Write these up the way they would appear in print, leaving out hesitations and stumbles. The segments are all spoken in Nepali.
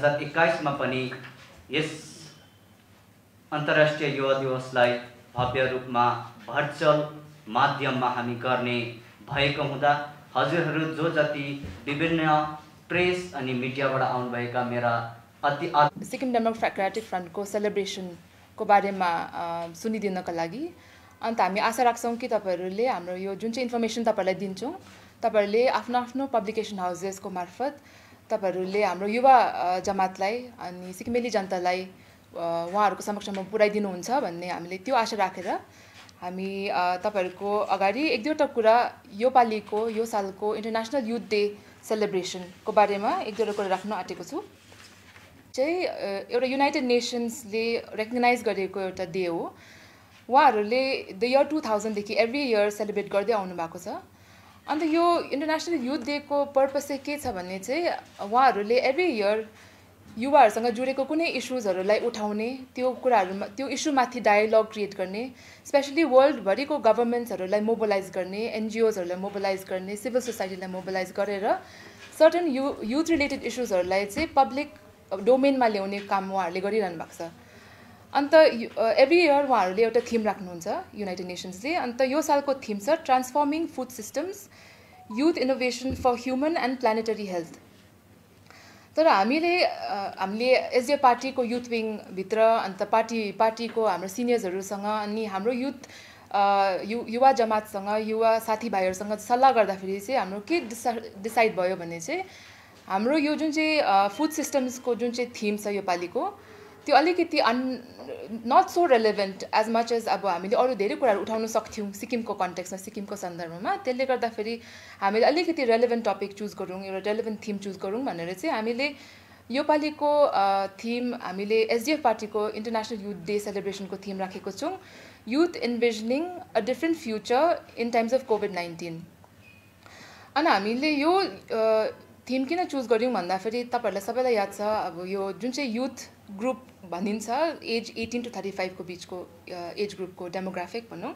2021 मा पनि यस अन्तर्राष्ट्रिय युवा दिवसलाई भव्य रूपमा भर्चुअल माध्यममा हामी गर्ने भएको हुँदा हजुरहरू जो जति विभिन्न प्रेस अनि मिडियाबाट आउनुभएका मेरा सिक्किम डेमोक्रेटिक फ्रन्टको सेलिब्रेसनको बारेमा सुनिदिनको लागि अन्त हामी आशा राख्छौँ कि तपाईहरूले हाम्रो यो जुन चाहिँ इन्फर्मेसन तपाईहरूलाई दिन्छौँ तपाईहरूले आफ्नो आफ्नो पब्लिकेसन हाउसेसको मार्फत तपाईहरूले हाम्रो युवा जमातलाई अनि सिक्किमेली जनतालाई उहाँहरूको समक्षमा पुर्याइदिनुहुन्छ भन्ने हामीले त्यो आशा राखेर हामी तपाईहरूको अगाडि एक दुईवटा कुरा यो पालिको यो सालको इन्टरनेसनल युथ डे सेलिब्रेसनको बारेमा एक दुईवटा कुरा राख्न आँटेको छु। चाहिँ एउटा युनाइटेड नेसन्सले रेकग्नाइज गरेको एउटा डे हो। उहाँहरूले द इयर 2000 देखि एभ्री इयर सेलिब्रेट गर्दै आउनु भएको छ। अन्त यो इन्टरनेसनल युथ डेको पर्पस चाहिँ के छ भने चाहिँ उहाँहरूले एभ्री इयर युवाहरूसँग जुडेको कुनै इस्युजहरूलाई उठाउने, त्यो कुराहरूमा त्यो इस्युमाथि डायलग क्रिएट गर्ने, स्पेसली वर्ल्डभरिको गभर्मेन्ट्सहरूलाई मोबिलाइज गर्ने, एनजिओजहरूलाई मोबिलाइज गर्ने, सिभिल सोसाइटीलाई मोबिलाइज गरेर सर्टन युथ रिलेटेड इस्युजहरूलाई चाहिँ पब्लिक डोमेनमा ल्याउने काम उहाँहरूले गरिरहनु भएको छ। अन्त एभ्री इयर उहाँहरूले एउटा थिम राख्नुहुन्छ युनाइटेड नेसन्सले। अन्त यो सालको थिम छ transforming food systems, youth innovation for human and planetary health. तर हामीले एसडिएफ पार्टीको युथ विङभित्र अन्त पार्टीको हाम्रो सिनियर्सहरूसँग अनि हाम्रो युवा जमातसँग युवा साथीभाइहरूसँग सल्लाह गर्दाखेरि चाहिँ हाम्रो के डिसाइड भयो भने चाहिँ हाम्रो यो जुन चाहिँ फुड सिस्टम्सको जुन चाहिँ थिम छ यो पालिको त्यो अलिकति not so relevant as much as अब हामीले अरू धेरै कुराहरू उठाउन सक्थ्यौँ सिक्किमको कन्टेक्स्टमा, सिक्किमको सन्दर्भमा। त्यसले गर्दाखेरि हामीले अलिकति रेलेभेन्ट टपिक चुज गरौँ, एउटा रेलेभेन्ट थिम चुज गरौँ भनेर चाहिँ हामीले यो पालिको थिम हामीले एसडिएफ पार्टीको इन्टरनेसनल युथ डे सेलिब्रेसनको थिम राखेको छौँ, youth envisioning a different future in times of कोभिड-19। अनि हामीले यो थिम किन चुज गऱ्यौँ भन्दाखेरि तपाईँहरूलाई सबैलाई याद छ अब यो जुन चाहिँ युथ ग्रुप भनिन्छ एज 18 to 35 को बिचको एज ग्रुपको डेमोग्राफिक भनौँ,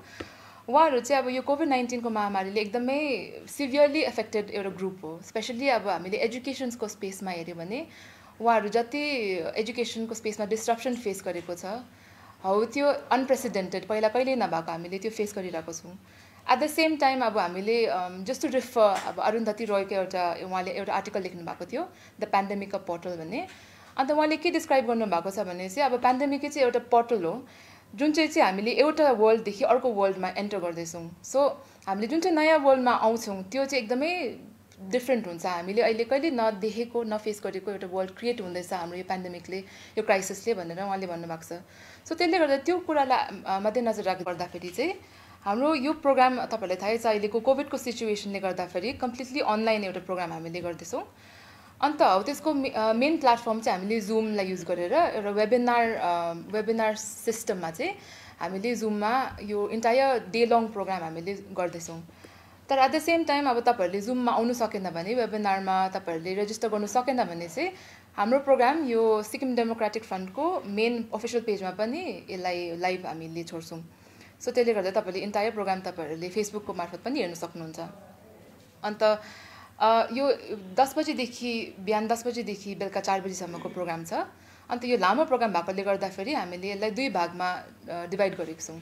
उहाँहरू चाहिँ अब यो कोभिड-19 को महामारीले एकदमै सिभियरली एफेक्टेड एउटा ग्रुप हो। स्पेसली अब हामीले एजुकेसनको स्पेसमा हेऱ्यौँ भने उहाँहरू जति एजुकेसनको स्पेसमा डिस्ट्रप्सन फेस गरेको छ हौ त्यो अनप्रेसिडेन्टेड, पहिला कहिल्यै नभएको हामीले त्यो फेस गरिरहेको छौँ। एट द सेम टाइम अब हामीले जस्ट टु रिफर अब अरुन्धती रोयको उहाँले एउटा आर्टिकल लेख्नु भएको थियो द पेन्डेमिक अ पोर्टल भन्ने। अन्त उहाँले के डिस्क्राइब गर्नुभएको छ भने चाहिँ अब पेन्डेमिकै चाहिँ एउटा पोर्टल हो जुन चाहिँ हामीले एउटा वर्ल्डदेखि अर्को वर्ल्डमा एन्टर गर्दैछौँ। सो हामीले जुन चाहिँ नयाँ वर्ल्डमा आउँछौँ त्यो चाहिँ एकदमै डिफ्रेन्ट हुन्छ। हामीले अहिले कहिले नदेखेको नफेस गरेको एउटा वर्ल्ड क्रिएट हुँदैछ हाम्रो यो पेन्डेमिकले, यो क्राइसिसले भनेर उहाँले भन्नुभएको छ। सो त्यसले गर्दा त्यो कुरालाई मध्यनजर राख्दाखेरि चाहिँ हाम्रो यो प्रोग्राम तपाईँहरूलाई थाहै छ अहिलेको कोभिडको सिचुएसनले गर्दाखेरि कम्प्लिटली अनलाइन एउटा प्रोग्राम हामीले गर्दैछौँ। अन्त हो त्यसको मेन प्लेटफर्म चाहिँ हामीले जुमलाई युज गरेर एउटा वेबिनार सिस्टममा चाहिँ हामीले जुममा यो इन्टायर डे लङ प्रोग्राम हामीले गर्दैछौँ। तर एट द सेम टाइम अब तपाईँहरूले जुममा आउनु सकेन भने, वेबिनारमा तपाईँहरूले रेजिस्टर गर्नु सकेन भने चाहिँ हाम्रो प्रोग्राम यो सिक्किम डेमोक्रेटिक फ्रन्टको मेन अफिसियल पेजमा पनि यसलाई लाइभ हामीले छोड्छौँ। सो त्यसले गर्दा तपाईँले इन्टायर प्रोग्राम तपाईँहरूले फेसबुकको मार्फत पनि हेर्न सक्नुहुन्छ। अन्त यो 10 बजीदेखि बिहान 10 बजीदेखि बेलुका 4 बजीसम्मको प्रोग्राम छ। अन्त यो लामो प्रोग्राम भएकोले गर्दाखेरि हामीले यसलाई 2 भागमा डिभाइड गरेको छौँ।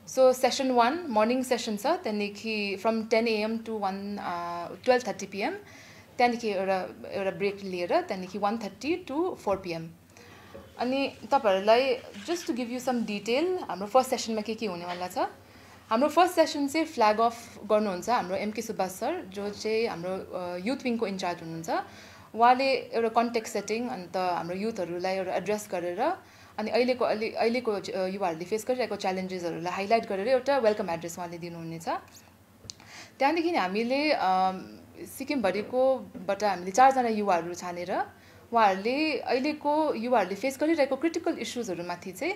सो सेसन 1 मर्निङ सेसन छ, त्यहाँदेखि फ्रम 10 AM to 12:30 PM, त्यहाँदेखि एउटा ब्रेक लिएर त्यहाँदेखि 1:30 to 4 PM। अनि तपाईँहरूलाई just to give you some detail हाम्रो फर्स्ट सेसनमा के हुनेवाला छ। हाम्रो फर्स्ट सेसन चाहिँ फ्ल्याग अफ गर्नुहुन्छ हाम्रो एमके सुभाष सर, जो चाहिँ हाम्रो युथ विङको इन्चार्ज हुनुहुन्छ। उहाँले एउटा कन्टेक्स्ट सेटिङ अन्त हाम्रो युथहरूलाई एउटा एड्रेस गरेर अनि अहिलेको युवाहरूले फेस गरिरहेको च्यालेन्जेसहरूलाई हाइलाइट गरेर एउटा वेलकम एड्रेस उहाँले दिनुहुनेछ। त्यहाँदेखि हामीले सिक्किमभरिकोबाट हामीले 4 जना युवाहरू छानेर उहाँहरूले अहिलेको युवाहरूले फेस गरिरहेको क्रिटिकल इस्युजहरूमाथि चाहिँ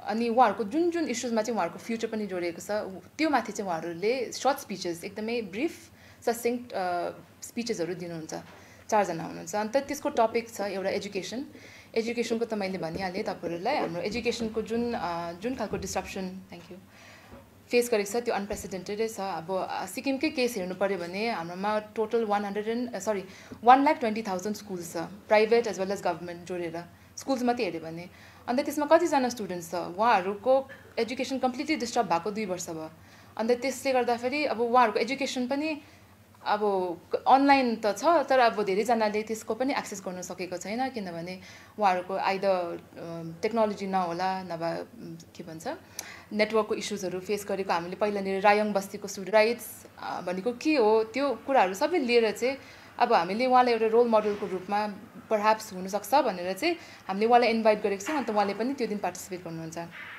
अनि उहाँहरूको जुन इस्युजमा चाहिँ उहाँहरूको फ्युचर पनि जोडिएको छ त्यो माथि चाहिँ उहाँहरूले सर्ट स्पिचेस एकदमै ब्रिफ ससिङ्क्ट स्पिचेसहरू दिनुहुन्छ। 4 जना हुनुहुन्छ। अन्त त्यसको टपिक छ एउटा एजुकेसनको त मैले भनिहालेँ तपाईँहरूलाई। हाम्रो एजुकेसनको जुन खालको डिस्ट्रप्सन फेस गरेको छ त्यो अनप्रेसिडेन्टेडै छ। अब सिक्किमकै केस हेर्नु पऱ्यो भने हाम्रोमा टोटल 1,20,000 स्कुल्स छ, private as well as government जोडेर स्कुल्स मात्रै हेऱ्यो भने। अन्त त्यसमा कतिजना स्टुडेन्ट्स छ, उहाँहरूको एजुकेसन कम्प्लिटली डिस्टर्ब भएको 2 वर्ष भयो। अन्त त्यसले गर्दाखेरि अब उहाँहरूको एजुकेसन पनि अब अनलाइन त छ, तर अब धेरैजनाले त्यसको पनि एक्सेस गर्न सकेको छैन, किनभने उहाँहरूको आइदर टेक्नोलोजी नहोला नभए के भन्छ नेटवर्कको इस्युजहरू फेस गरेको। हामीले पहिलानिर रायोङ बस्तीको स्टुडेन्ट राइट्स भनेको के हो त्यो कुराहरू सबै लिएर चाहिँ अब हामीले उहाँलाई एउटा रोल मोडलको रूपमा परह्याप्स हुनसक्छ भनेर चाहिँ हामीले उहाँलाई इन्भाइट गरेको छौँ। अन्त उहाँले पनि त्यो दिन पार्टिसिपेट गर्नुहुन्छ।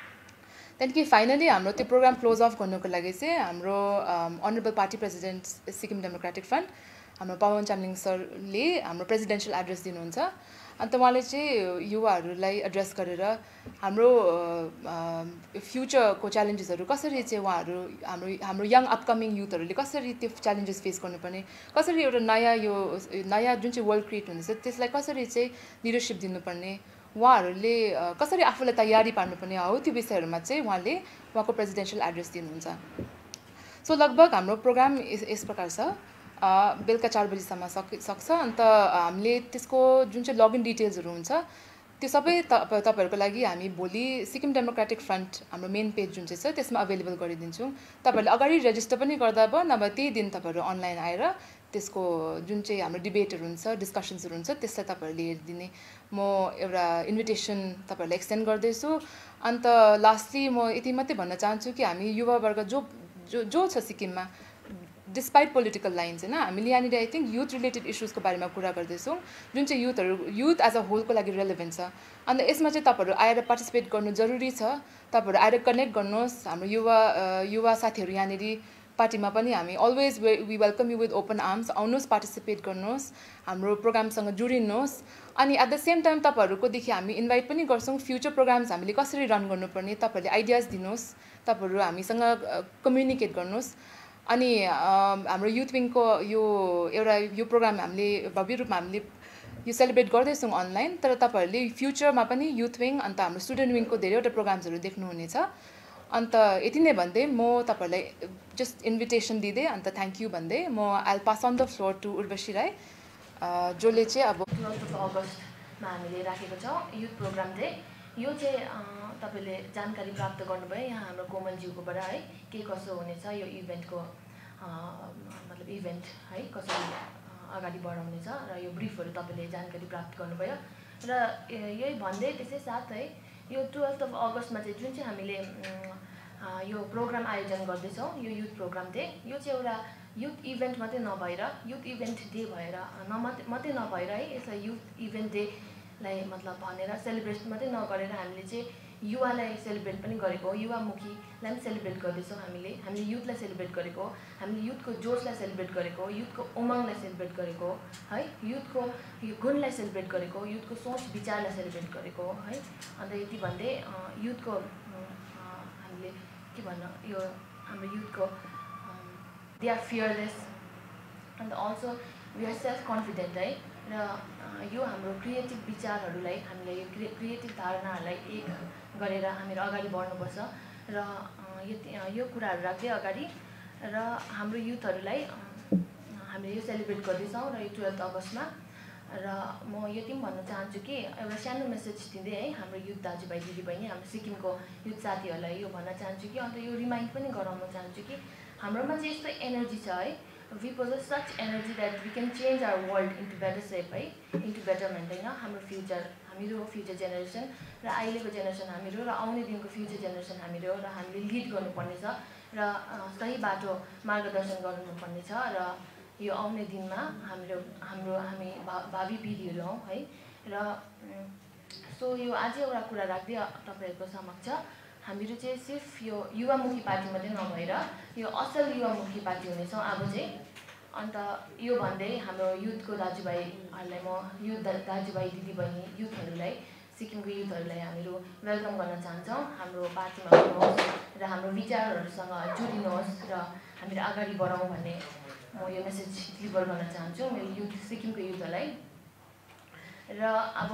त्यहाँदेखि फाइनली हाम्रो त्यो प्रोग्राम क्लोज अफ गर्नुको लागि चाहिँ हाम्रो honourable party president Sikkim democratic front हाम्रो पवन चामलिङ सरले हाम्रो प्रेसिडेन्सियल एड्रेस दिनुहुन्छ। अन्त उहाँले चाहिँ युवाहरूलाई एड्रेस गरेर हाम्रो फ्युचरको च्यालेन्जेसहरू कसरी चाहिँ उहाँहरू हाम्रो यङ अपकमिङ युथहरूले कसरी त्यो च्यालेन्जेस फेस गर्नुपर्ने, कसरी एउटा नयाँ जुन चाहिँ वर्ल्ड क्रिएट हुँदैछ त्यसलाई कसरी चाहिँ लिडरसिप दिनुपर्ने, उहाँहरूले कसरी आफूलाई तयारी पार्नुपर्ने हो, त्यो विषयहरूमा चाहिँ उहाँले उहाँको प्रेसिडेन्सियल एड्रेस दिनुहुन्छ। सो लगभग हाम्रो प्रोग्राम यस प्रकार छ। बेलुका 4 बजीसम्म सक्छ। अन्त हामीले त्यसको जुन चाहिँ लगइन डिटेल्सहरू हुन्छ त्यो सबै तपाईँहरूको लागि हामी भोलि सिक्किम डेमोक्रेटिक फ्रन्ट हाम्रो मेन पेज जुन चाहिँ छ त्यसमा अभाइलेबल गरिदिन्छौँ। तपाईँहरूले अगाडि रेजिस्टर पनि गर्दा भयो, नभए त्यही दिन तपाईँहरू अनलाइन आएर त्यसको जुन चाहिँ हाम्रो डिबेटहरू हुन्छ, डिस्कसन्सहरू हुन्छ त्यसलाई तपाईँहरूले हेरिदिने म एउटा इन्भिटेसन तपाईँहरूलाई एक्सटेन्ड गर्दैछु। अन्त लास्टली म यति मात्रै भन्न चाहन्छु कि हामी युवावर्ग जो छ सिक्किममा डिस्पाइट पोलिटिकल लाइन्स होइन, हामीले यहाँनिर आई थिङ्क युथ रिलेटेड इस्युजको बारेमा कुरा गर्दैछौँ जुन चाहिँ युथ एज अ होलको लागि रेलेभेन्ट छ। अन्त यसमा चाहिँ तपाईँहरू आएर पार्टिसिपेट गर्नु जरुरी छ। तपाईँहरू आएर कनेक्ट गर्नुहोस्। हाम्रो युवा साथीहरू यहाँनिर पार्टीमा पनि हामी always we welcome you with open arms. आउनुहोस्, पार्टिसिपेट गर्नुहोस्, हाम्रो प्रोग्रामसँग जोडिनुहोस्। अनि एट द सेम टाइम तपाईँहरूकोदेखि हामी इन्भाइट पनि गर्छौँ फ्युचर प्रोग्राम्स हामीले कसरी रन गर्नुपर्ने, तपाईँहरूले आइडियाज दिनुहोस्, तपाईँहरू हामीसँग कम्युनिकेट गर्नुहोस्। अनि हाम्रो युथ विङको यो प्रोग्राम हामीले भव्य रूपमा हामीले यो सेलिब्रेट गर्दैछौँ अनलाइन, तर तपाईँहरूले फ्युचरमा पनि युथ विङ अन्त हाम्रो स्टुडेन्ट विङको धेरैवटा प्रोग्राम्सहरू देख्नुहुनेछ। अन्त यति नै भन्दै म तपाईँहरूलाई जस्ट इन्भिटेसन दिँदै अन्त थ्याङ्क यू भन्दै म I pass on the floor to Urvashi Rai, जसले चाहिँ अब 12 अगस्तमा हामीले राखेको छौँ युथ प्रोग्राम चाहिँ। यो चाहिँ तपाईँले जानकारी प्राप्त गर्नुभयो यहाँ हाम्रो कोमलज्यूकोबाट है, के कसो हुनेछ यो इभेन्टको मतलब इभेन्ट है कसरी अगाडि बढाउनेछ र यो ब्रिफहरू तपाईँले जानकारी प्राप्त गर्नुभयो। र यही भन्दै त्यसै साथ है यो 12 अगस्तमा चाहिँ जुन चाहिँ हामीले यो प्रोग्राम आयोजन गर्दैछौँ यो युथ प्रोग्राम चाहिँ यो चाहिँ एउटा युथ इभेन्ट मात्रै नभएर युथ इभेन्ट डे भएर मात्रै नभएर है यसलाई युथ इभेन्ट डेलाई मतलब भनेर सेलिब्रेट मात्रै नगरेर हामीले चाहिँ युवालाई सेलिब्रेट पनि गरेको हो, युवामुखीलाई पनि सेलिब्रेट गर्दैछौँ हामीले युथलाई सेलिब्रेट गरेको हो, हामीले युथको जोसलाई सेलिब्रेट गरेको हो, युथको उमङ्गलाई सेलिब्रेट गरेको हो है, युथको यो गुणलाई सेलिब्रेट गरेको हो, युथको सोच विचारलाई सेलिब्रेट गरेको हो है। अन्त यति भन्दै युथको हामीले के भन्नु यो हाम्रो युथको they are fearless and also we are self confident है। र यो हाम्रो क्रिएटिभ विचारहरूलाई हामीले यो क्रिएटिभ धारणाहरूलाई एक गरेर हामीहरू अगाडि बढ्नुपर्छ र यो कुराहरू राख्दै अगाडि र हाम्रो युथहरूलाई हामीले यो सेलिब्रेट गर्दैछौँ र यो 12 अगस्तमा। र म यति पनि भन्न चाहन्छु कि एउटा सानो मेसेज दिँदै है हाम्रो युथ दाजुभाइ दिदीबहिनी हाम्रो सिक्किमको युथ साथीहरूलाई यो भन्न चाहन्छु कि अन्त यो रिमाइन्ड पनि गराउन चाहन्छु कि हाम्रोमा चाहिँ यस्तो एनर्जी छ है, we possess such energy that we can change our world into better shape है, into betterment होइन। हाम्रो हामीहरू हो फ्युचर जेनेरेसन र अहिलेको जेनेरेसन हामीहरू र आउने दिनको फ्युचर जेनेरेसन हामीहरू हो र हामीले लिड गर्नुपर्ने छ र सही बाटो मार्गदर्शन गर्नुपर्ने छ र यो आउने दिनमा हामी भावी पिँढीहरू हौँ है। र सो यो अझै एउटा कुरा राख्दै तपाईँहरूको समक्ष हामीहरू चाहिँ सिर्फ यो युवामुखी पार्टी मात्रै नभएर यो असल युवामुखी पार्टी हुनेछौँ अब चाहिँ। अन्त यो भन्दै हाम्रो युथको दाजुभाइहरूलाई म युथ दाजुभाइ दिदीबहिनी युथहरूलाई सिक्किमको युथहरूलाई हामीहरू वेलकम गर्न चाहन्छौँ। हाम्रो पार्टीमा आउनुहोस् र हाम्रो विचारहरूसँग जोडिनुहोस् र हामीहरू अगाडि बढाउँ भन्ने म यो मेसेज डेलिभर गर्न चाहन्छु मेरो युथ सिक्किमको युथहरूलाई। र अब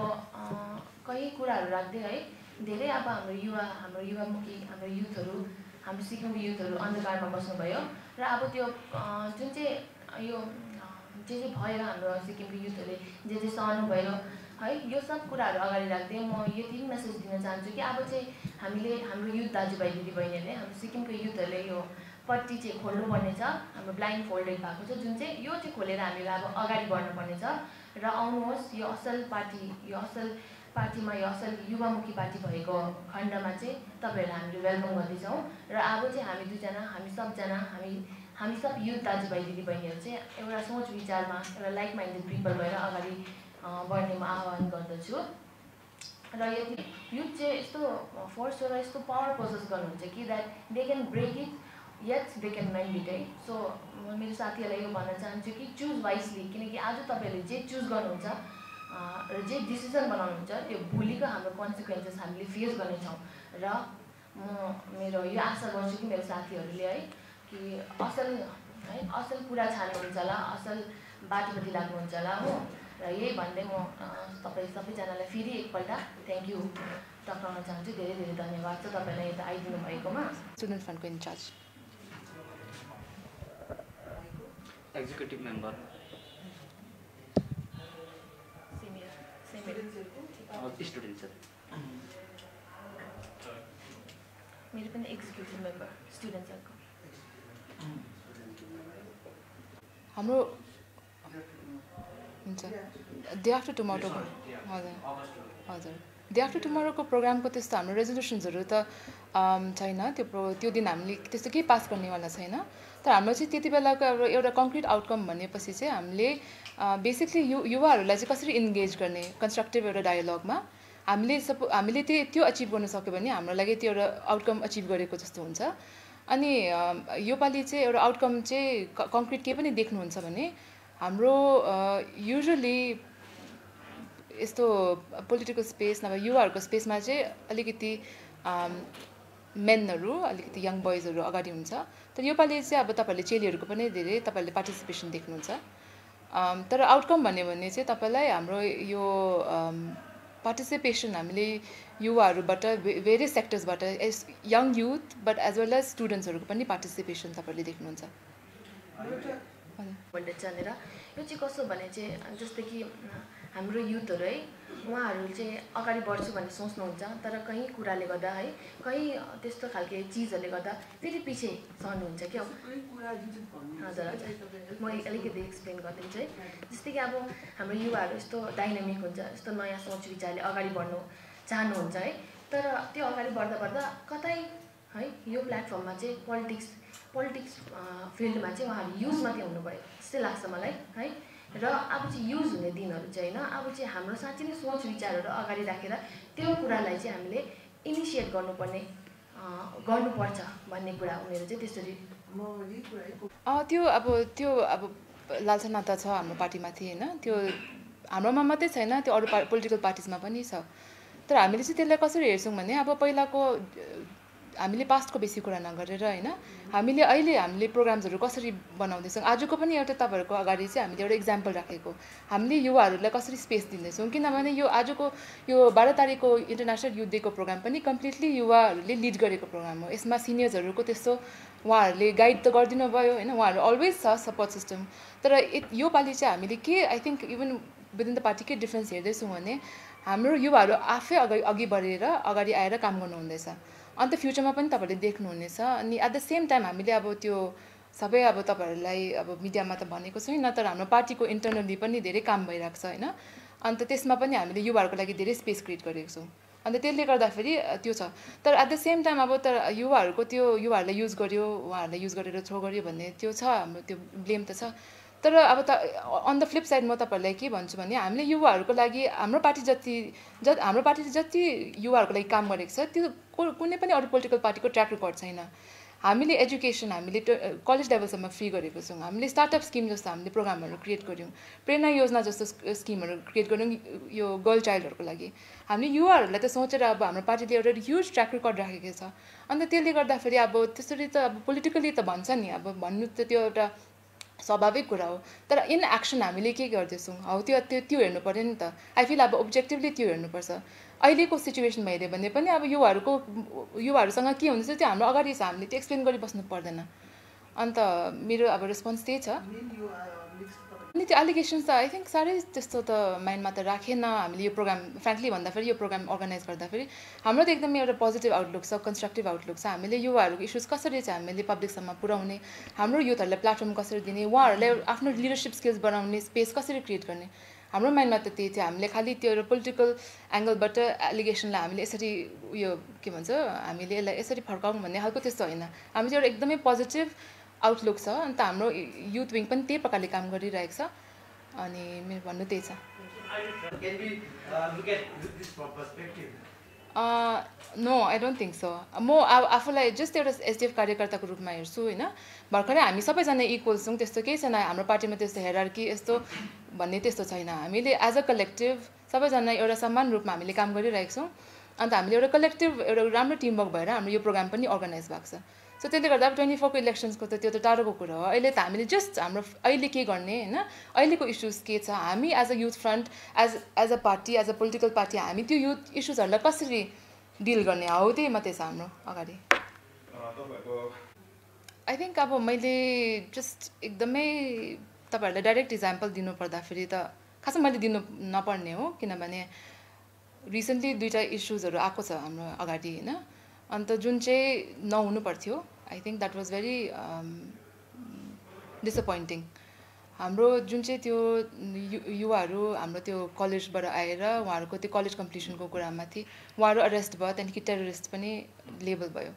कहीँ कुराहरू राख्दै है धेरै अब हाम्रो युवामुखी हाम्रो युथहरू हाम्रो सिक्किमको युथहरू अन्धकारमा बस्नुभयो र अब त्यो जुन चाहिँ यो जे भएर हाम्रो सिक्किमको युथहरूले जे सहनु भयो है, यो सब कुराहरू अगाडि राख्दै म यति मेसेज दिन चाहन्छु कि अब चाहिँ हामीले हाम्रो युथ दाजुभाइ दिदीबहिनीहरूले हाम्रो सिक्किमको युथहरूले यो पट्टी चाहिँ खोल्नुपर्ने छ। हाम्रो ब्लाइन्ड फोल्डेड भएको छ जुन चाहिँ यो चाहिँ खोलेर हामीले अब अगाडि बढ्नुपर्ने छ र आउनुहोस् यो असल पार्टीमा यो असल युवामुखी पार्टी भएको खण्डमा चाहिँ तपाईँहरूलाई हामीले वेलकम गर्दैछौँ र अब चाहिँ हामी दुईजना हामी सब युथ दाजुभाइ दिदीबहिनीहरू चाहिँ एउटा सोच विचारमा एउटा लाइक माइन्डेड पिपल भएर अगाडि बढ्ने म आह्वान गर्दछु। र यति युथ चाहिँ यस्तो फोर्स र यस्तो पावर पोजेस गर्नुहुन्छ कि that they can break it yet they can mend it है। सो म मेरो साथीहरूलाई यो भन्न चाहन्छु कि चुज वाइसली, किनकि आज तपाईँहरूले जे चुज गर्नुहुन्छ र जे डिसिजन बनाउनुहुन्छ त्यो भोलिको हाम्रो कन्सिक्वेन्सेस हामीले फेस गर्नेछौँ र म मेरो यो आशा गर्छु कि मेरो साथीहरूले है कि असल कुरा छान्नुहुन्छ होला, असल बाटोपट्टि लाग्नुहुन्छ होला हो। र यही भन्दै म तपाईँ सबैजनालाई फेरि एकपल्ट थ्याङ्क यू टक्राउन चाहन्छु। धेरै धेरै धन्यवाद छ तपाईँलाई यता आइदिनु भएकोमा। स्टुडेन्ट फन्डको incharge executive member student sir, मेरो पनि एक्जिक्युटिभ मेम्बर स्टुडेन्ट सर्कल। हाम्रो हुन्छ डे आफ्टर टुमोरो हजुर डे आफ्टर टुमोरोको प्रोग्रामको त्यस्तो हाम्रो रेजोल्युसन्सहरू त छैन। त्यो दिन हामीले त्यस्तो केही पास गर्नेवाला छैन। तर हाम्रो चाहिँ त्यति बेलाको एउटा कङ्क्रिट आउटकम भनेपछि चाहिँ हामीले बेसिकली युवाहरूलाई चाहिँ कसरी इन्गेज गर्ने कन्स्ट्रक्टिभ एउटा डायलगमा हामीले त्यो अचिभ गर्न सक्यो भने हाम्रो लागि त्यो एउटा आउटकम अचिभ गरेको जस्तो हुन्छ। अनि योपालि चाहिँ एउटा आउटकम चाहिँ कङ्क्रिट केही पनि देख्नुहुन्छ भने हाम्रो युजुअली यस्तो पोलिटिकल स्पेस नभए युवाहरूको स्पेसमा चाहिँ अलिकति मेनहरू अलिकति यङ बोइजहरू अगाडि हुन्छ। तर योपालि चाहिँ अब तपाईँहरूले चेलीहरूको पनि धेरै तपाईँहरूले पार्टिसिपेसन देख्नुहुन्छ। तर आउटकम भन्यो भने चाहिँ तपाईँलाई हाम्रो यो पार्टिसिपेसन हामीले युवाहरूबाट भेरियस सेक्टर्सबाट young youth but as well as स्टुडेन्ट्सहरूको पनि पार्टिसिपेसन तपाईँहरूले देख्नुहुन्छ। चलेर यो चाहिँ कसो भने चाहिँ जस्तै कि हाम्रो युथहरू है उहाँहरू चाहिँ अगाडि बढ्छु भन्ने सोच्नुहुन्छ तर कहीँ कुराले गर्दा है कहीँ त्यस्तो खालके चिजहरूले गर्दा फेरि पछि सर्नुहुन्छ क्या। हजुर म अलिकति एक्सप्लेन गरिदिन्छु है। जस्तै कि अब हाम्रो युवाहरू यस्तो डाइनामिक हुन्छ, यस्तो नयाँ सोच विचारले अगाडि बढ्नु चाहनुहुन्छ है। तर त्यो अगाडि बढ्दा कतै है यो प्लेटफर्ममा चाहिँ पोलिटिक्स फिल्डमा चाहिँ उहाँहरू युज मात्रै हुनुभयो जस्तै लाग्छ मलाई है। र अब चाहिँ युज हुने दिनहरू चाहिँ होइन, अब चाहिँ हाम्रो साँच्चै नै सोच विचारहरू अगाडि राखेर त्यो कुरालाई चाहिँ हामीले इनिसिएट गर्नुपर्छ भन्ने कुरा उनीहरू चाहिँ त्यसरी त्यो अब लालसानाता छ हाम्रो पार्टीमाथि होइन। त्यो हाम्रोमा मात्रै छैन, त्यो अरू पोलिटिकल पार्टिजमा पनि छ। तर हामीले चाहिँ त्यसलाई कसरी हेर्छौँ भने अब पहिलाको हामीले पास्टको बेसी कुरा नगरेर होइन हामीले प्रोग्राम्सहरू कसरी बनाउँदैछौँ आजको पनि एउटा तपाईँहरूको अगाडि चाहिँ हामीले एउटा इक्जाम्पल राखेको हामीले युवाहरूलाई कसरी स्पेस दिँदैछौँ। किनभने यो आजको यो 12 तारिकको इन्टरनेसनल युथ डेको प्रोग्राम पनि कम्प्लिटली युवाहरूले लिड गरेको प्रोग्राम हो। यसमा सिनियर्सहरूको त्यस्तो उहाँहरूले गाइड त गरिदिनु भयो होइन, उहाँहरू अलवेज छ सपोर्ट सिस्टम। तर योपालि चाहिँ हामीले के I think even within the party के डिफ्रेन्स हेर्दैछौँ भने हाम्रो युवाहरू आफै अघि बढेर अगाडि आएर काम गर्नु हुँदैछ। अन्त फ्युचरमा पनि तपाईँहरूले देख्नुहुनेछ। अनि एट द सेम टाइम हामीले अब त्यो सबै अब तपाईँहरूलाई अब मिडियामा त भनेको छैन तर हाम्रो पार्टीको इन्टरनली पनि धेरै काम भइरहेको छ होइन। अन्त त्यसमा पनि हामीले युवाहरूको लागि धेरै स्पेस क्रिएट गरेको छौँ। अन्त त्यसले गर्दाखेरि त्यो छ। तर एट द सेम टाइम अब तर युवाहरूलाई युज गर्यो उहाँहरूलाई युज गरेर थ्रो गर्यो भन्ने त्यो छ, हाम्रो त्यो ब्लेम त छ। तर अब अन द फ्लिप साइड म तपाईँहरूलाई के भन्छु भने हामीले युवाहरूको लागि हाम्रो पार्टीले जति युवाहरूको लागि काम गरेको छ त्यो कुनै पनि अरू पोलिटिकल पार्टीको ट्र्याक रेकर्ड छैन। हामीले एजुकेसन हामीले कलेज लेभलसम्म फ्री गरेको छौँ। हामीले स्टार्टअप स्किम जस्तो हामीले प्रोग्रामहरू क्रिएट गऱ्यौँ, प्रेरणा योजना जस्तो स्किमहरू क्रिएट गऱ्यौँ यो गर्ल चाइल्डहरूको लागि। हामीले युवाहरूलाई त सोचेर अब हाम्रो पार्टीले एउटा ह्युज ट्र्याक रेकर्ड राखेको छ। अन्त त्यसले गर्दाखेरि अब त्यसरी त अब पोलिटिकली त भन्छ नि अब भन्नु त त्यो एउटा स्वाभाविक कुरा हो। तर इन एक्सन हामीले के गर्दैछौँ हौ त्यो हेर्नु पऱ्यो नि त। आई फिल अब ओब्जेक्टिभली त्यो हेर्नुपर्छ। अहिलेको सिचुएसनमा हेऱ्यो भने पनि अब युवाहरूसँग के हुन्छ त्यो हाम्रो अगाडि छ, हामीले त्यो एक्सप्लेन गरिबस्नु पर्दैन। अन्त मेरो अब रेस्पोन्स त्यही छ। अनि त्यो एलिगेसन्स त आई थिङ्क साह्रै त्यस्तो त माइन्डमा त राखेन हामीले यो प्रोग्राम, फ्रेङ्कली भन्दाखेरि यो प्रोग्राम अर्गनाइज गर्दाखेरि हाम्रो त एकदमै एउटा पोजिटिभ आउटलुक छ, कन्स्ट्रक्टिभ आउटलुक छ। हामीले युवाहरूको इस्युज कसरी चाहिँ हामीले पब्लिकसम्म पुर्याउने, हाम्रो युथहरूलाई प्लेटफर्म कसरी दिने, उहाँहरूलाई आफ्नो लिडरसिप स्किल्स बनाउने स्पेस कसरी क्रिएट गर्ने, हाम्रो माइन्डमा त त्यही थियो। हामीले खालि त्यो एउटा पोलिटिकल एङ्गलबाट एलिगेसनलाई हामीले यसरी उयो के भन्छ हामीले यसलाई यसरी फर्काउँ भन्ने खालको त्यस्तो होइन। हामी चाहिँ एउटा एकदमै पोजिटिभ आउटलुक छ। अन्त हाम्रो युथ विङ पनि त्यही प्रकारले काम गरिरहेको छ। अनि मेरो भन्नु त्यही छ। No I don't think so. म आफूलाई जस्ट एउटा एसडिएफ कार्यकर्ताको रूपमा हेर्छु होइन। भर्खरै हामी सबैजना इक्वल छौँ, त्यस्तो केही छैन हाम्रो पार्टीमा, त्यस्तो हेरार्की यस्तो भन्ने त्यस्तो छैन। हामीले एज अ कलेक्टिभ सबैजना एउटा समान रूपमा हामीले काम गरिरहेको छौँ। अन्त हामीले एउटा कलेक्टिभ एउटा राम्रो टिमवर्क भएर हाम्रो यो प्रोग्राम पनि अर्गनाइज भएको छ। सो त्यसले गर्दा अब 24 को इलेक्सन्सको त त्यो त टाढोको कुरा हो। अहिले त हामीले जस्ट हाम्रो अहिले के गर्ने होइन, अहिलेको इस्युज के छ, हामी as a youth front as a party as a political party हामी त्यो युथ इस्युजहरूलाई कसरी डिल गर्ने हो, त्यही मात्रै छ हाम्रो अगाडि। आई थिङ्क अब मैले जस्ट एकदमै तपाईँहरूलाई डाइरेक्ट इक्जाम्पल दिनु पर्दाखेरि त खासमा मैले दिनु नपर्ने हो, किनभने रिसेन्टली 2टा इस्युजहरू आएको छ हाम्रो अगाडि होइन। अन्त जुन चाहिँ नहुनु पर्थ्यो, I think that was very disappointing. हाम्रो जुन चाहिँ त्यो युवाहरू हाम्रो त्यो कलेजबाट आएर उहाँहरूको त्यो कलेज कम्प्लिसनको कुरामाथि उहाँहरू अरेस्ट भयो, त्यहाँदेखि टेररिस्ट पनि लेबल भयो।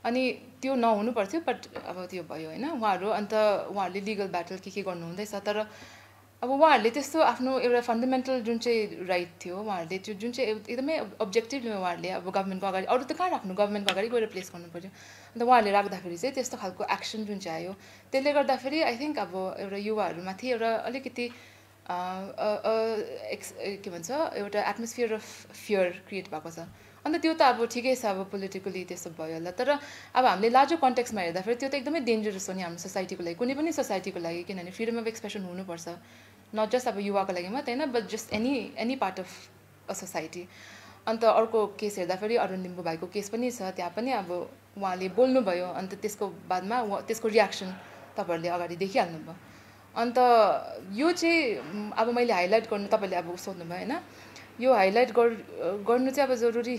अनि त्यो नहुनु पर्थ्यो, बट अब त्यो भयो होइन उहाँहरू। अन्त उहाँहरूले लिगल ब्याटल के गर्नु हुँदैछ, तर अब उहाँहरूले त्यस्तो आफ्नो एउटा फन्डामेन्टल जुन चाहिँ राइट थियो उहाँहरूले त्यो जुन चाहिँ एकदमै अब्जेक्टिभली उहाँहरूले अब गभर्मेन्टको अगाडि, अरू त कहाँ राख्नु, गभर्मेन्टको अगाडि गएर प्लेस गर्नु पऱ्यो। अन्त उहाँहरूले राख्दाखेरि चाहिँ त्यस्तो खालको एक्सन जुन चाहिँ आयो, त्यसले गर्दाखेरि आई थिङ्क अब एउटा युवाहरूमाथि एउटा अलिकति के भन्छ एउटा एटमोस्फियर अफ फियर क्रिएट भएको छ। अन्त त्यो त अब ठिकै छ, अब पोलिटिकली त्यस्तो भयो होला। तर अब हामीले लार्जर कन्टेक्समा हेर्दाखेरि त्यो त एकदमै डेन्जरस हो नि हाम्रो सोसाइटीको लागि, कुनै पनि सोसाइटीको लागि। किनभने फ्रिडम अफ एक्सप्रेसन हुनुपर्छ, नट जस्ट अब युवाको लागि मात्रै होइन, but just any part of a society. अन्त अर्को केस हेर्दाखेरि अरुण लिम्बू भाइको केस पनि छ, त्यहाँ पनि अब उहाँले बोल्नुभयो, अन्त त्यसको बादमा त्यसको रियाक्सन तपाईँहरूले अगाडि देखिहाल्नुभयो। अन्त यो चाहिँ अब मैले हाइलाइट गर्नु, तपाईँले अब सोध्नुभयो होइन, यो हाइलाइट गर्नु चाहिँ अब जरुरी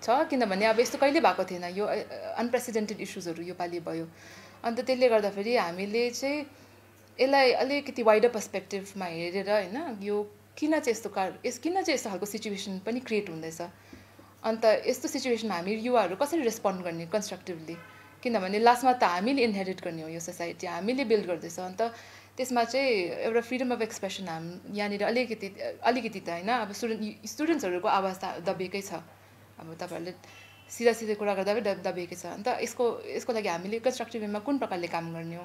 छ, किनभने अब यस्तो कहिले भएको थिएन, यो अनप्रेसिडेन्टेड इस्युजहरू योपालि भयो। अन्त त्यसले गर्दाखेरि हामीले चाहिँ यसलाई अलिकति वाइडर पर्सपेक्टिभमा हेरेर होइन, यो किन चाहिँ यस्तो खालको सिचुएसन पनि क्रिएट हुँदैछ, अन्त यस्तो सिचुएसनमा हामी युवाहरू कसरी रेस्पोन्ड गर्ने कन्स्ट्रक्टिभली, किनभने लास्टमा त हामीले इन्हेरिट गर्ने हो यो सोसाइटी, हामीले बिल्ड गर्दैछ। अन्त त्यसमा चाहिँ एउटा फ्रिडम अफ एक्सप्रेसन यहाँनिर अलिकति त होइन, अब स्टुडेन्ट्सहरूको आवाज त दबिएकै छ, अब तपाईँहरूले सिधै कुरा गर्दा पनि दबिएकै छ। अन्त यसको लागि हामीले कन्स्ट्रक्टिभ वेमा कुन प्रकारले काम गर्ने हो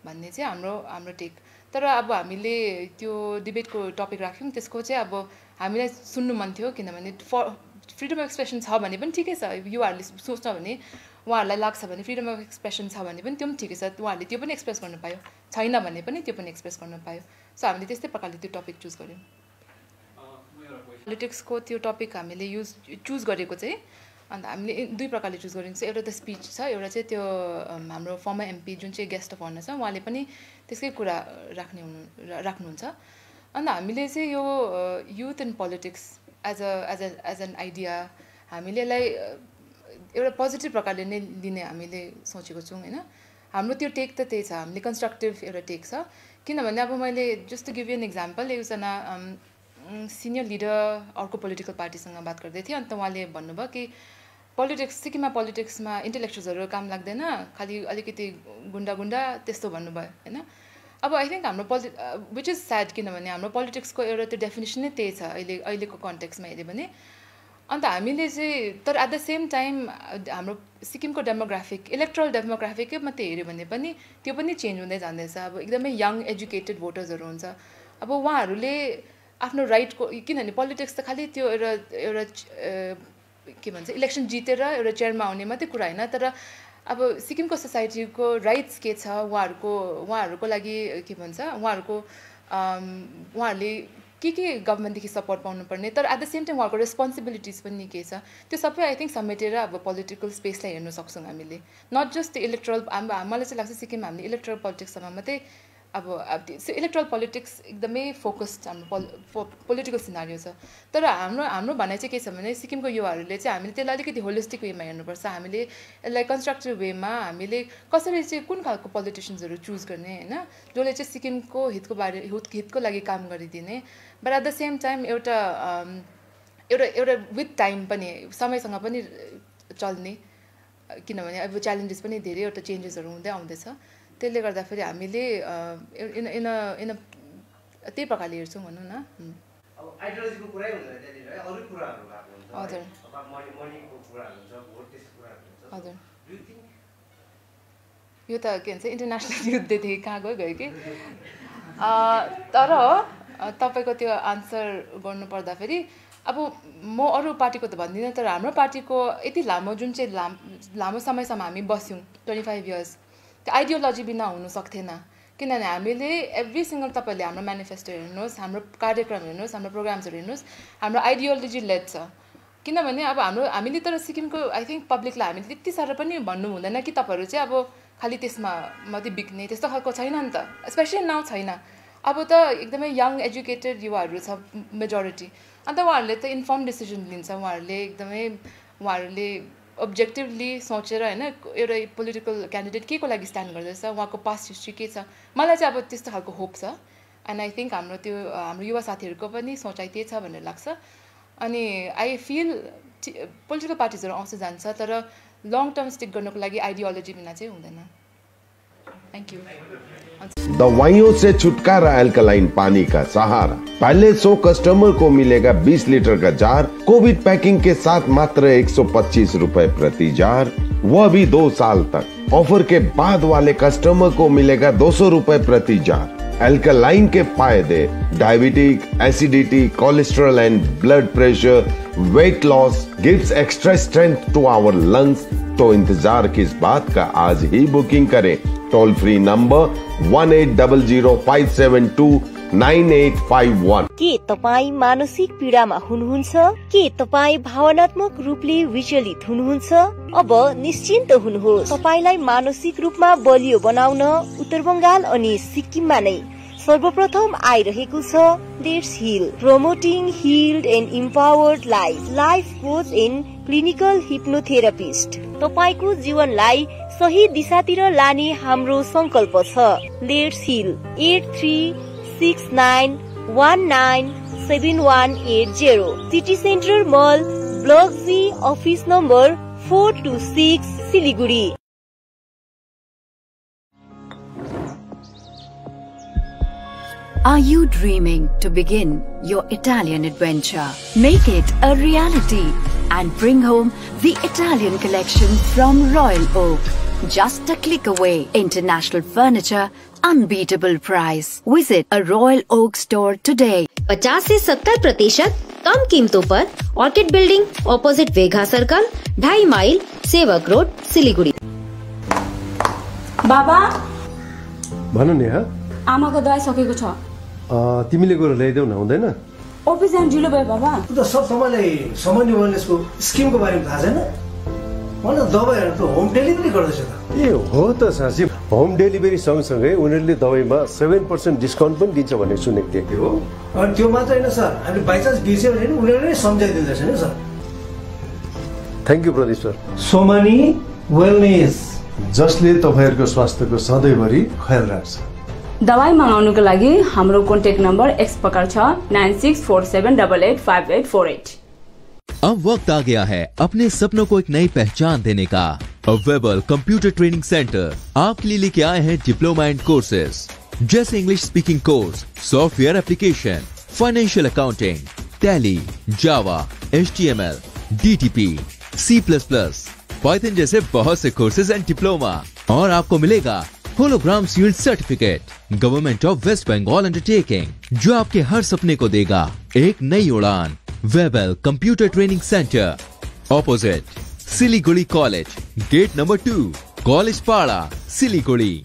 भन्ने चाहिँ हाम्रो टेक। तर अब हामीले त्यो डिबेटको टपिक राख्यौँ, त्यसको चाहिँ अब हामीलाई सुन्नु मन थियो, किनभने फ्रिडम अफ एक्सप्रेसन छ भने पनि ठिकै छ, युवाहरूले सोच्छ भने उहाँहरूलाई लाग्छ भने फ्रिडम अफ एक्सप्रेसन छ भने पनि त्यो पनि ठिकै छ, उहाँहरूले त्यो पनि एक्सप्रेस गर्नु पायो, छैन भने पनि त्यो पनि एक्सप्रेस गर्नु पायो। सो हामीले त्यस्तै प्रकारले त्यो टपिक चुज गऱ्यौँ। पोलिटिक्सको त्यो टपिक हामीले चुज गरेको चाहिँ अन्त हामीले 2 प्रकारले चुज गरेको छ। एउटा त स्पिच छ, एउटा चाहिँ त्यो हाम्रो फर्मर एमपी जुन चाहिँ गेस्ट अफ अनर छ उहाँले पनि त्यसकै कुरा राख्नुहुन्छ। अन्त हामीले चाहिँ यो youth and politics as an idea हामीले यसलाई एउटा पोजिटिभ प्रकारले नै लिने हामीले सोचेको छौँ होइन। हाम्रो त्यो टेक त त्यही छ, हामीले कन्स्ट्रक्टिभ एउटा टेक छ। किनभने अब मैले just to give you an example, एकजना सिनियर लिडर अर्को पोलिटिकल पार्टीसँग बात गर्दै थिएँ, अन्त उहाँले भन्नुभयो कि सिक्किममा पोलिटिक्समा इन्टेलेक्चुअल्सहरू काम लाग्दैन, खालि अलिकति गुन्डा त्यस्तो भन्नुभयो होइन। अब आई थिङ्क हाम्रो विच इज स्याड, किनभने हाम्रो पोलिटिक्सको एउटा त्यो डेफिनेसन नै त्यही छ अहिलेको कन्टेक्समा हेऱ्यो भने। अन्त हामीले चाहिँ तर एट द सेम टाइम हाम्रो सिक्किमको इलेक्ट्रल डेमोग्राफिकै मात्रै हेऱ्यो भने पनि त्यो पनि चेन्ज हुँदै जाँदैछ। अब एकदमै यङ एजुकेटेड भोटर्सहरू हुन्छ, अब उहाँहरूले आफ्नो राइटको, किनभने पोलिटिक्स त खालि त्यो एउटा के भन्छ इलेक्सन जितेर एउटा चेयरमा आउने मात्रै कुरा होइन, तर अब सिक्किमको सोसाइटीको राइट्स के छ, उहाँहरूको लागि के भन्छ उहाँहरूले के गभर्मेन्टदेखि सपोर्ट पाउनुपर्ने, तर एट द सेम टाइम उहाँको रेस्पोन्सिबिलिटिज पनि के छ त्यो सबै आई थिङ्क समेटेर अब पोलिटिकल स्पेसलाई हेर्न सक्छौँ हामीले। नट जस्ट इलेक्ट्रल, मलाई चाहिँ लाग्छ सिक्किममा हामीले इलेक्ट्रल पोलिटिक्समा मात्रै अब इलेक्ट्रल पोलिटिक्स एकदमै फोकस्ड हाम्रो पोलिटिकल सिनारियो छ। तर हाम्रो भनाइ चाहिँ के छ भने सिक्किमको युवाहरूले चाहिँ हामीले त्यसलाई अलिकति होलिस्टिक वेमा हेर्नुपर्छ। हामीले यसलाई कन्स्ट्रक्टिभ वेमा हामीले कसरी चाहिँ कुन खालको पोलिटिसियन्सहरू चुज गर्ने होइन, जसले चाहिँ सिक्किमको हितको लागि काम गरिदिने, but at the same time एउटा विथ टाइम पनि समयसँग पनि चल्ने, किनभने अब च्यालेन्जेस पनि धेरैवटा चेन्जेसहरू हुँदै आउँदैछ। त्यसले गर्दाखेरि हामीले त्यही प्रकारले हेर्छौँ भनौँ न। अब आइडियोलोजीको कुरै हुँदैन त्यहाँनिर, अरू कुराहरू भएको हुन्छ। हजुर मनीको कुराहरू हुन्छ, भोट त्यस्तो कुराहरू हुन्छ। हजुर यो त के भन्छ इन्टरनेसनल युद्धदेखि कहाँ गयो कि। तर तपाईँको त्यो आन्सर गर्नु पर्दाखेरि अब म अरू पार्टीको त भन्दिनँ, तर हाम्रो पार्टीको यति लामो जुन चाहिँ लामो समयसम्म हामी बस्यौँ 25 इयर्स, त्यो आइडियोलोजी बिना हुनु सक्थेन। किनभने हामीले एभ्री सिङ्गल तपाईँले हाम्रो म्यानिफेस्टो हेर्नुहोस्, हाम्रो कार्यक्रम हेर्नुहोस्, हाम्रो प्रोग्राम्सहरू हेर्नुहोस्, हाम्रो आइडियोलोजी लेड छ। किनभने अब हामीले तर सिक्किमको आई थिङ्क पब्लिकलाई हामीले त्यति साह्रो पनि भन्नु हुँदैन कि तपाईँहरू चाहिँ अब खालि त्यसमा मात्रै बिक्ने त्यस्तो खालको छैन नि त, स्पेसली नाउ छैन। अब त एकदमै यङ एजुकेटेड युवाहरू छ मेजोरिटी, अन्त उहाँहरूले त इन्फर्म डिसिजन लिन्छ। उहाँहरूले अब्जेक्टिभली सोचेर होइन एउटा पोलिटिकल क्यान्डिडेट के को लागि स्ट्यान्ड गर्दैछ, उहाँको पास्ट हिस्ट्री के छ, मलाई चाहिँ अब त्यस्तो खालको होप छ। एन्ड आई थिङ्क हाम्रो युवा साथीहरूको पनि सोचाइ त्यही छ भन्ने लाग्छ। अनि आई फिल पोलिटिकल पार्टिजहरू आउँछ जान्छ, तर लङ टर्म स्टिक गर्नको लागि आइडियोलोजी बिना चाहिँ हुँदैन। Thank you. दवाइयों से छुटकारा अल्कलाइन पानी का सहारा। पहले 100 कस्टमर को मिलेगा 20 लीटर का जार, कोविड पैकिंग के साथ मात्र 125 रुपए प्रति जार, वह भी 2 साल तक। ऑफर के बाद वाले कस्टमर को मिलेगा 200 रुपए प्रति जार। अल्कलाइन के फायदे diabetic, acidity, cholesterol and blood pressure, weight loss, gives extra strength to our lungs. तो इंतजार किस बात का, आज ही बुकिंग करें। Toll free number 180057298851। के तपाईँ मानसिक पीडामा हुनुहुन्छ? के तपाईँ भावनात्मक रूपले विचलित हुनुहुन्छ? अब निश्चिन्त हुनुहोस्, तपाईलाई मानसिक रूपमा बलियो बनाउन उत्तर बंगाल अनि सिक्किममा नै सर्वप्रथम आइरहेको छ let's heal, promoting healed and empowered life coach and clinical hypnotherapist. तपाईको जीवनलाई सही दिशातिर लाने हाम्रो संकल्प छ। Let's heal 8369197180, city centre mall, block G, office number 426, Siliguri. Are you dreaming to begin your Italian adventure? Make it a reality and bring home the Italian collection from Royal Oak. Just a click away. International furniture, unbeatable price. Visit a Royal Oak store today. 50 से 70% कम कीमतों पर orchid building, opposite Vega circle, 2.5 mile, Sevoke road, Siliguri. बाबा भन नि। आमाको दबाई सकेको छ, तिमीले गएर ल्याइदेऊ न, हुँदैन? अफिस जान ढिलो भयो बाबा। त सब तपाईँलाई सामान्य वेलनेसको स्किमको बारेमा थाहा छैन? मलाई दबाईहरू त होम डेलिभरी गर्दैछ त। ए हो त साँच्ची, होम डेलिभरी सँगसँगै उनीहरूले दबाईमा 7% डिस्काउन्ट पनि दिन्छ भन्ने सुनेको थिएँ। हो, अनि त्यो मात्र होइन सर, हामीले बाइचान्स बिर्स्यो भने उनीहरूले नै सम्झाइदिँदैछ नि sir. Thank you Pradeep sir. Somani wellness, जसले तपाईँहरूको स्वास्थ्यको सधैँभरि ख्याल राख्छ। दवाई मंगाउनुको लागि हाम्रो कन्ट्याक्ट नम्बर एक्स प्रकार छ 9647885848। अब वक्त आ गया है अपने सपनों को एक नई पहचान देने का। वेबल कंप्यूटर ट्रेनिंग सेंटर आपके लिए लेके आए हैं डिप्लोमा एंड कोर्सेज जैसे English speaking course, software application, financial accounting, Tally, Java, HTML, DTP, C++, Python जैसे बहुत से कोर्सेज एंड डिप्लोमा। और आपको मिलेगा hologram sealed certificate government of West Bengal undertaking, जो आपके हर सपने को देगा एक नई उड़ान। Webel computer training centre, opposite Siliguri college, gate number 2, college Para, Siliguri.